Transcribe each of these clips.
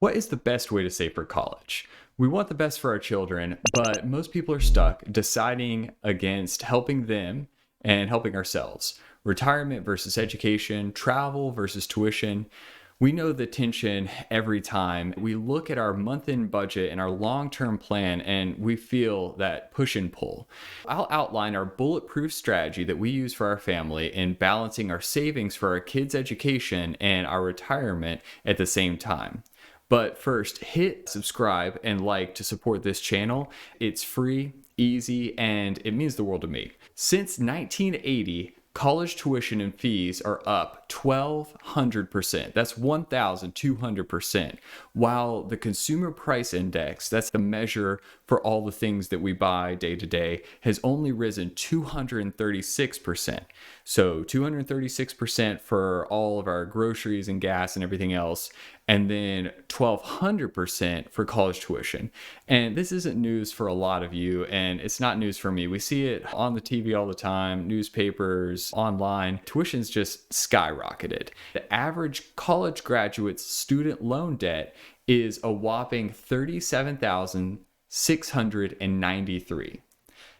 What is the best way to save for college? We want the best for our children, but most people are stuck deciding against helping them and helping ourselves. Retirement versus education, travel versus tuition. We know the tension every time. We look at our month end budget and our long term plan, and we feel that push and pull. I'll outline our bulletproof strategy that we use for our family in balancing our savings for our kids' education and our retirement at the same time. But first, hit subscribe and like to support this channel. It's free, easy, and it means the world to me. Since 1980, college tuition and fees are up 1,200%. That's 1,200%. While the consumer price index, that's the measure for all the things that we buy day to day, has only risen 236%. So 236% for all of our groceries and gas and everything else, and then 1,200% for college tuition. And this isn't news for a lot of you, and it's not news for me. We see it on the TV all the time, newspapers, online. Tuition's just skyrocketed. The average college graduate's student loan debt is a whopping $37,693.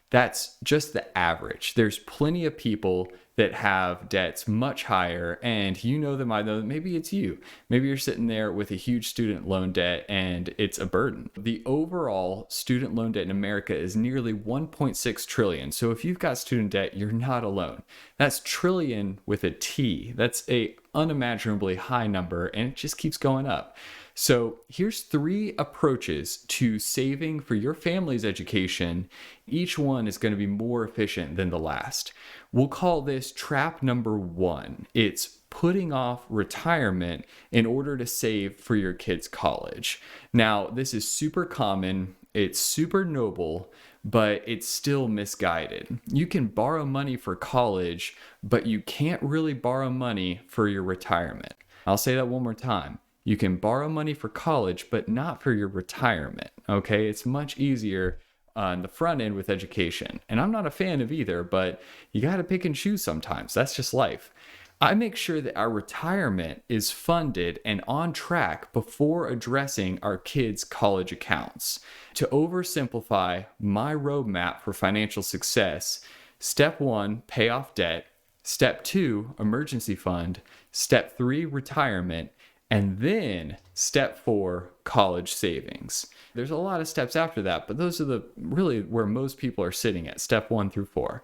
That's just the average. There's plenty of people that have debts much higher, and you know them, I know them. Maybe it's you. Maybe you're sitting there with a huge student loan debt and it's a burden. The overall student loan debt in America is nearly 1.6 trillion. So if you've got student debt, you're not alone. That's trillion with a T. That's a unimaginably high number, and it just keeps going up. So here's 3 approaches to saving for your family's education. Each one is going to be more efficient than the last. We'll call this trap number 1. It's putting off retirement in order to save for your kids' college. Now, this is super common. It's super noble, but it's still misguided. You can borrow money for college, but you can't really borrow money for your retirement. I'll say that one more time. You can borrow money for college, but not for your retirement. Okay, it's much easier on the front end with education. And I'm not a fan of either, but you got to pick and choose sometimes. That's just life. I make sure that our retirement is funded and on track before addressing our kids' college accounts. To oversimplify my roadmap for financial success, step 1, pay off debt. Step 2, emergency fund. Step 3, retirement. And then step 4, college savings. There's a lot of steps after that, but those are the really where most people are sitting at, step 1 through 4.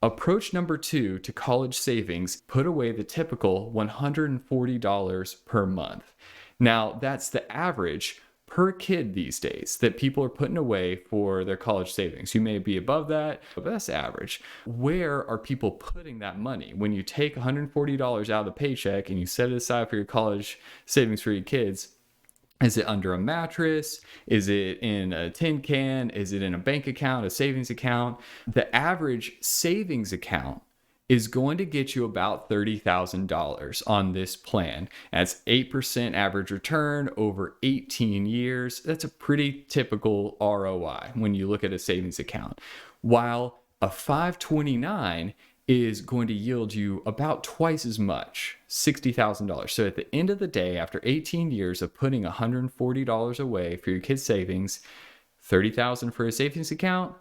Approach number 2 to college savings, put away the typical $140 per month. Now, that's the average per kid these days that people are putting away for their college savings. You may be above that, but that's average. Where are people putting that money? When you take $140 out of the paycheck and you set it aside for your college savings for your kids, is it under a mattress? Is it in a tin can? Is it in a bank account, a savings account? The average savings account is going to get you about $30,000 on this plan. That's 8% average return over 18 years. That's a pretty typical ROI when you look at a savings account. While a 529 is going to yield you about twice as much, $60,000. So at the end of the day, after 18 years of putting $140 away for your kids' savings, $30,000 for a savings account,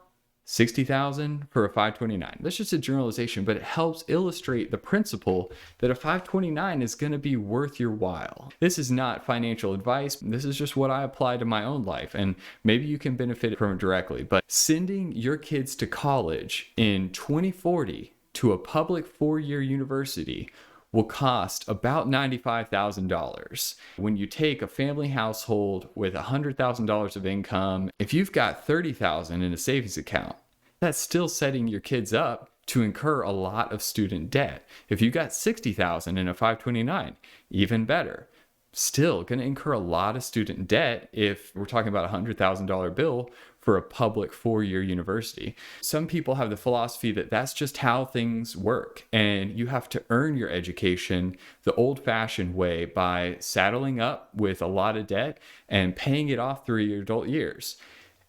$60,000 for a 529. That's just a generalization, but it helps illustrate the principle that a 529 is going to be worth your while. This is not financial advice. This is just what I apply to my own life, and maybe you can benefit from it directly. But sending your kids to college in 2040 to a public 4-year university will cost about $95,000. When you take a family household with $100,000 of income, if you've got $30,000 in a savings account, that's still setting your kids up to incur a lot of student debt. If you got $60,000 in a 529, even better. Still going to incur a lot of student debt if we're talking about a $100,000 bill for a public 4-year university. Some people have the philosophy that that's just how things work, and you have to earn your education the old-fashioned way by saddling up with a lot of debt and paying it off through your adult years.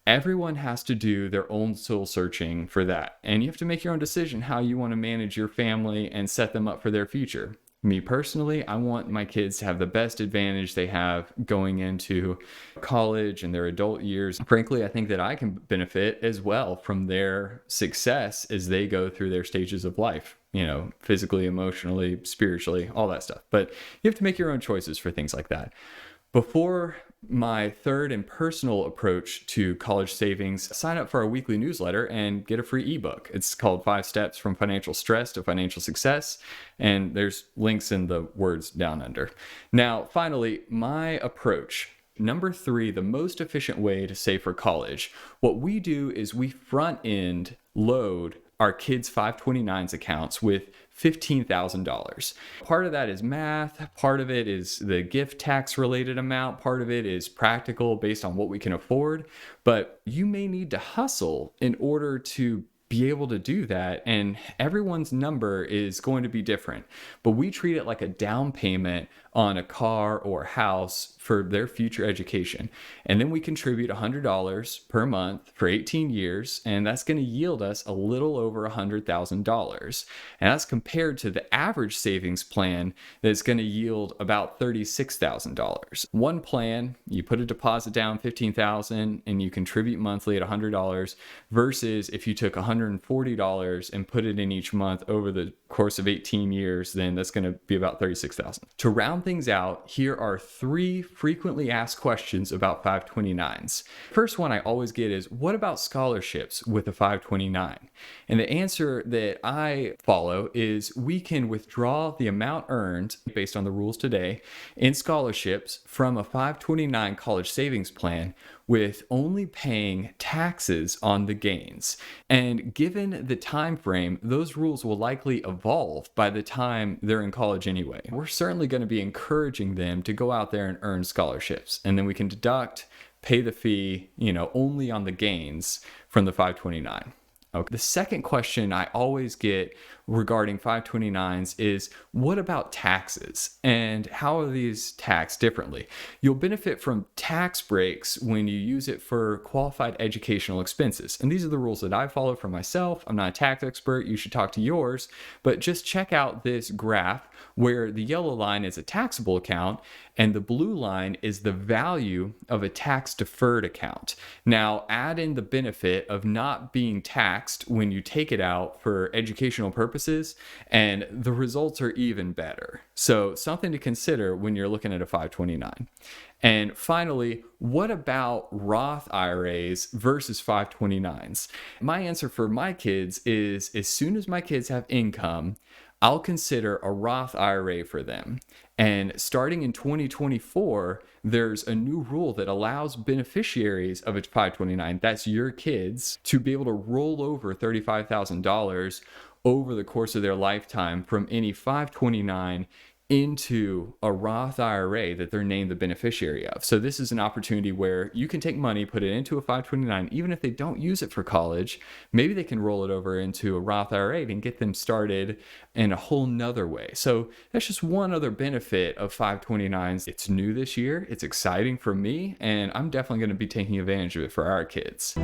Everyone has to do their own soul searching for that, and you have to make your own decision how you want to manage your family and set them up for their future. Me personally, I want my kids to have the best advantage they have going into college and their adult years. Frankly, I think that I can benefit as well from their success as they go through their stages of life, physically, emotionally, spiritually, all that stuff. But you have to make your own choices for things like that. Before my third and personal approach to college savings, sign up for our weekly newsletter and get a free ebook. It's called 5 Steps from Financial Stress to Financial Success. And there's links in the words down under. Now, finally, my approach. Number 3, the most efficient way to save for college. What we do is we front end load our kids' 529s accounts with $15,000. Part of that is math, part of it is the gift tax related amount, part of it is practical based on what we can afford, but you may need to hustle in order to be able to do that, and everyone's number is going to be different. But we treat it like a down payment on a car or house for their future education. And then we contribute $100 per month for 18 years, and that's going to yield us a little over $100,000. And that's compared to the average savings plan that's going to yield about $36,000. One plan, you put a deposit down $15,000 and you contribute monthly at $100 versus if you took $140 and put it in each month over the course of 18 years, then that's going to be about $36,000. To round things out, here are 3 frequently asked questions about 529s. First one I always get is, what about scholarships with a 529? And the answer that I follow is we can withdraw the amount earned based on the rules today in scholarships from a 529 college savings plan with only paying taxes on the gains. And given the time frame, those rules will likely evolve by the time they're in college anyway. We're certainly going to be encouraging them to go out there and earn scholarships. And then we can pay the fee, only on the gains from the 529. Okay. The second question I always get regarding 529s is, what about taxes and how are these taxed differently? You'll benefit from tax breaks when you use it for qualified educational expenses. And these are the rules that I follow for myself. I'm not a tax expert. You should talk to yours, but just check out this graph where the yellow line is a taxable account and the blue line is the value of a tax deferred account. Now add in the benefit of not being taxed when you take it out for educational purposes, and the results are even better. So something to consider when you're looking at a 529. And finally, what about Roth IRAs versus 529s? My answer for my kids is, as soon as my kids have income, I'll consider a Roth IRA for them. And starting in 2024, there's a new rule that allows beneficiaries of a 529, that's your kids, to be able to roll over $35,000 over the course of their lifetime from any 529 into a Roth IRA that they're named the beneficiary of. So this is an opportunity where you can take money, put it into a 529, even if they don't use it for college, maybe they can roll it over into a Roth IRA and get them started in a whole nother way. So that's just one other benefit of 529s. It's new this year, it's exciting for me, and I'm definitely going to be taking advantage of it for our kids.